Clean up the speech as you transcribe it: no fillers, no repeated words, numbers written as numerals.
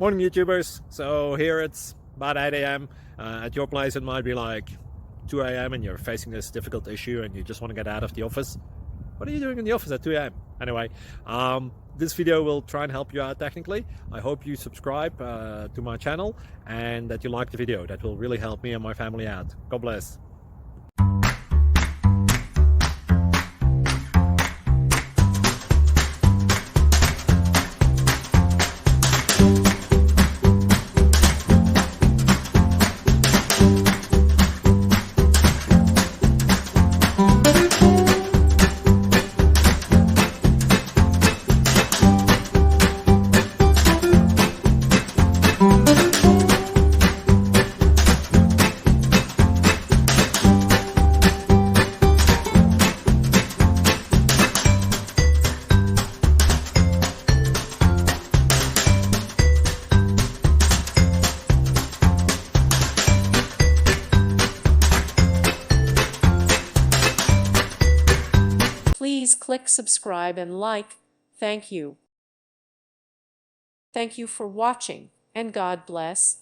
Morning YouTubers. So here it's about 8 a.m. At your place it might be like 2 a.m. and you're facing this difficult issue and you just want to get out of the office. What are you doing in the office at 2 a.m.? Anyway, this video will try and help you out technically. I hope you subscribe to my channel and that you like the video. That will really help me and my family out. God bless. Please click subscribe and like. Thank you. Thank you for watching, and God bless.